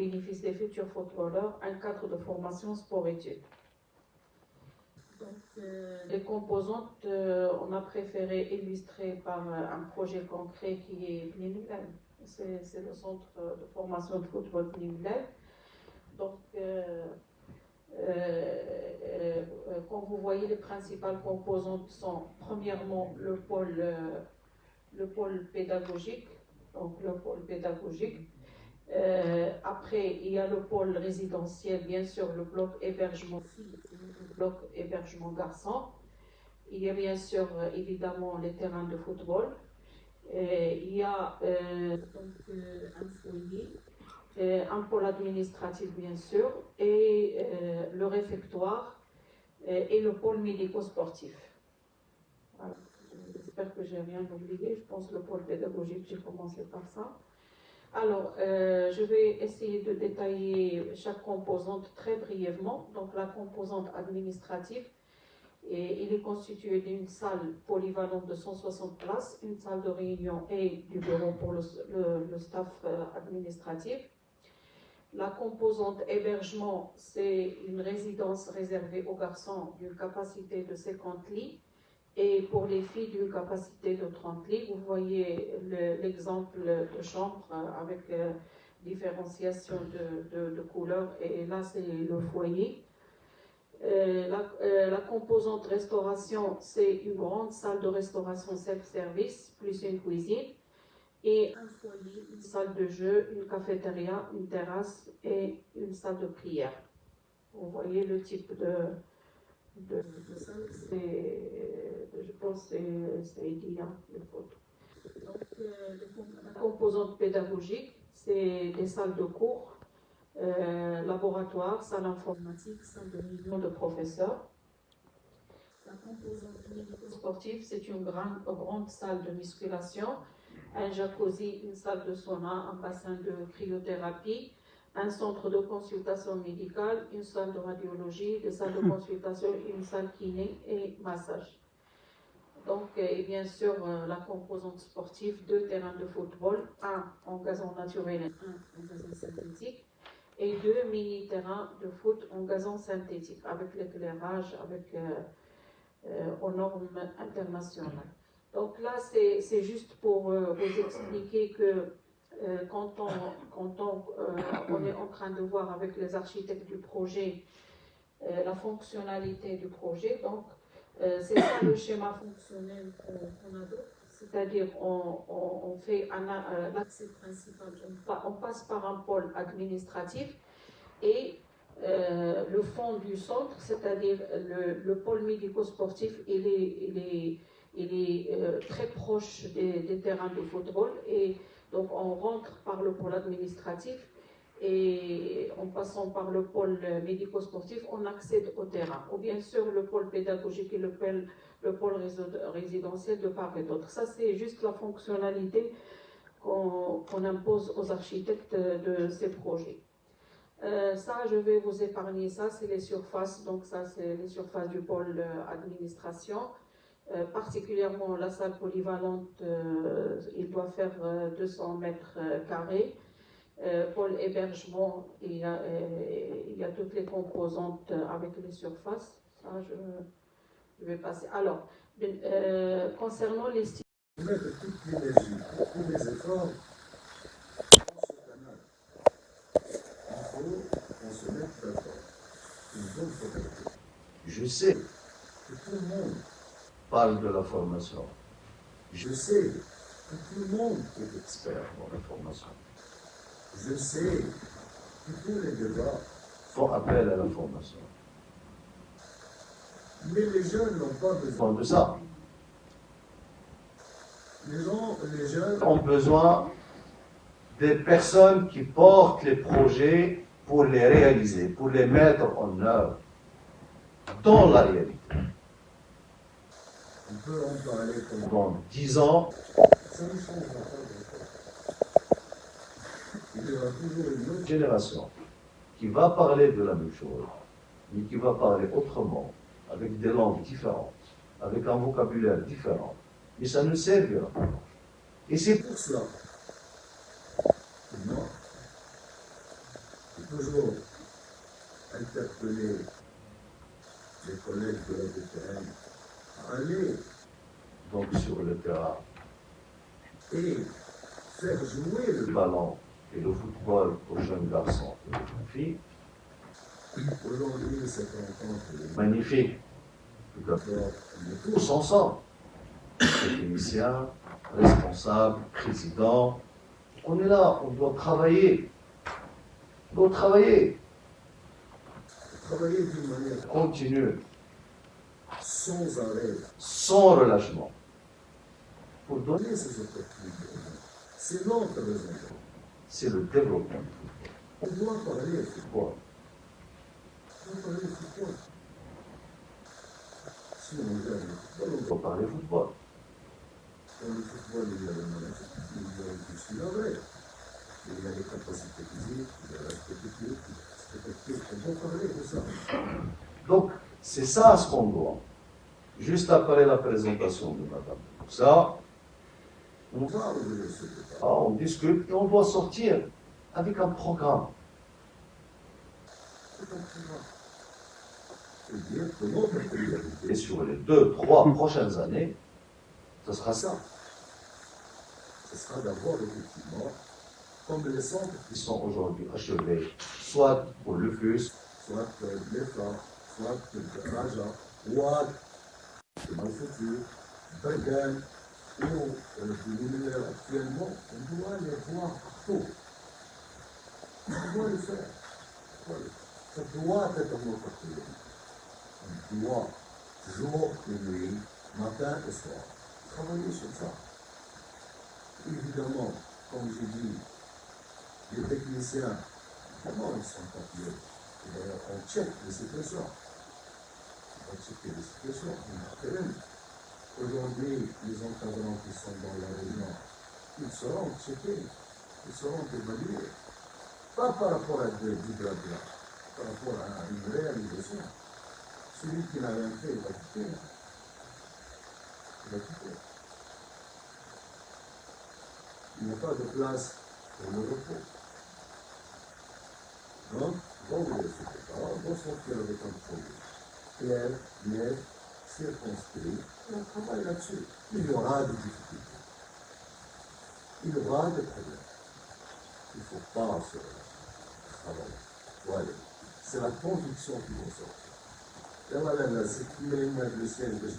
bénéfice des futurs footballeurs un cadre de formation sport-études. Les composantes, on a préféré illustrer par un projet concret qui est Bnimilal. C'est le centre de formation de football Bnimilal. Donc, comme vous voyez, les principales composantes sont premièrement le pôle pédagogique. Donc, le pôle pédagogique. Après, il y a le pôle résidentiel, bien sûr, le bloc hébergement filles, le bloc hébergement garçons. Il y a bien sûr, évidemment, les terrains de football. Il y a un foyer, un pôle administratif, bien sûr, et le réfectoire et le pôle médico-sportif. Voilà. J'espère que je n'ai rien oublié. Je pense que le pôle pédagogique, j'ai commencé par ça. Alors, je vais essayer de détailler chaque composante très brièvement. Donc, la composante administrative, il est constitué d'une salle polyvalente de 160 places, une salle de réunion et du bureau pour le staff administratif. La composante hébergement, c'est une résidence réservée aux garçons d'une capacité de 50 lits. Et pour les filles, d'une capacité de 30 lits, vous voyez l'exemple de chambre avec différenciation de couleurs. Et là, c'est le foyer. La composante restauration, c'est une grande salle de restauration self-service, plus une cuisine. Et un foyer, une salle de jeu, une cafétéria, une terrasse et une salle de prière. Vous voyez le type de salle, je pense que c'est idéal, les photos. Donc, la composante pédagogique, c'est des salles de cours, laboratoire, salle informatique, salle de réunion de professeurs. La composante médico-sportive, c'est une grande salle de musculation, un jacuzzi, une salle de sauna, un bassin de cryothérapie, un centre de consultation médicale, une salle de radiologie, des salles de consultation, une salle kiné et massage. Donc, et bien sûr, la composante sportive, 2 terrains de football, un en gazon naturel et un en gazon synthétique, et 2 mini-terrains de foot en gazon synthétique, avec l'éclairage, avec aux normes internationales. Donc là, c'est juste pour vous expliquer que quand on est en train de voir avec les architectes du projet la fonctionnalité du projet, donc c'est ça le schéma fonctionnel qu'on adopte, c'est-à-dire on fait l'accès principal, on passe par un pôle administratif et le fond du centre, c'est-à-dire le pôle médico-sportif, il est très proche des terrains de football et donc on rentre par le pôle administratif et en passant par le pôle médico-sportif, on accède au terrain. Ou bien sûr le pôle pédagogique et le pôle résidentiel de part et d'autre. Ça c'est juste la fonctionnalité qu'on impose aux architectes de ces projets. Ça, je vais vous épargner ça, c'est les surfaces, donc ça c'est les surfaces du pôle administration. Particulièrement la salle polyvalente, il doit faire 200 mètres carrés. Pôle hébergement, il y a toutes les composantes avec les surfaces. Ça, je vais passer. Alors, concernant les styles. Mettre toute l'énergie, tous les efforts dans ce canal. Il faut qu'on se mette d'accord. Une bonne focalité. Je sais que tout le monde parle de la formation. Je sais que tout le monde est expert dans la formation. Je sais que tous les débats font appel à la formation. Mais les jeunes n'ont pas besoin de ça. Les jeunes ont besoin des personnes qui portent les projets pour les réaliser, pour les mettre en œuvre dans la réalité. On peut en parler pendant 10 ans. Ça ne changera pas d'accord. Il y aura toujours une autre génération qui va parler de la même chose, mais qui va parler autrement, avec des langues différentes, avec un vocabulaire différent. Et ça ne servira pas. Et c'est pour cela que moi, toujours interpeller les collègues de la DPM à aller Donc sur le terrain, et faire jouer le le ballon et le football aux jeunes garçons et aux jeunes filles, Aujourd'hui, cette rencontre est magnifique. Tout à fait. d'abord, on est Tous ensemble, techniciens, responsables, présidents, on est là, on doit travailler. On doit travailler, travailler d'une manière continue, sans arrêt, sans relâchement, pour donner, donner ces opportunités. C'est notre raison. c'est le développement On doit parler du football. on doit parler football. Si on regarde le football, Il faut parler football. dans le football, il y a le management, il y a le dessus vrai. Il y a les capacités physiques, il y a l'aspect technique, on doit parler de ça. Donc, c'est ça ce qu'on doit. Juste après la présentation de Madame Moussa, On va ouvrir ce débat. on discute et on doit sortir avec un programme. C'est un programme. C'est-à-dire que notre priorité, Et sur les 2-3 prochaines années, ce sera ça. ce sera d'avoir effectivement, comme les centres, Qui sont aujourd'hui achevés, soit pour le FUS, soit l'EFA, soit Raja, Ouad, le Malfoutu, Bergen, ou l'univers actuellement, on doit les voir partout. On doit le faire. Ça doit être notre priorité. On doit, jour et nuit, matin et soir, travailler sur ça. Évidemment, comme j'ai dit, les techniciens, comment ils sont papiers? Et d'ailleurs, on check les situations. On va checker les situations, on a terrain. Aujourd'hui, les encadrants qui sont dans la région, ils seront checkés, ils seront évalués. Pas par rapport à du blabla, par rapport à une réalisation. Celui qui n'a rien fait, il va quitter. Il va quitter. Il n'y a pas de place pour le repos. Donc, on va ouvrir ce débat, on va sortir avec un projet clair, net, circonscrit, et on travaille là-dessus. Il y aura des difficultés. Il y aura des problèmes. Il ne faut pas se travailler. Voilà. C'est la conviction qui va sortir. Et voilà, là, c'est le siège de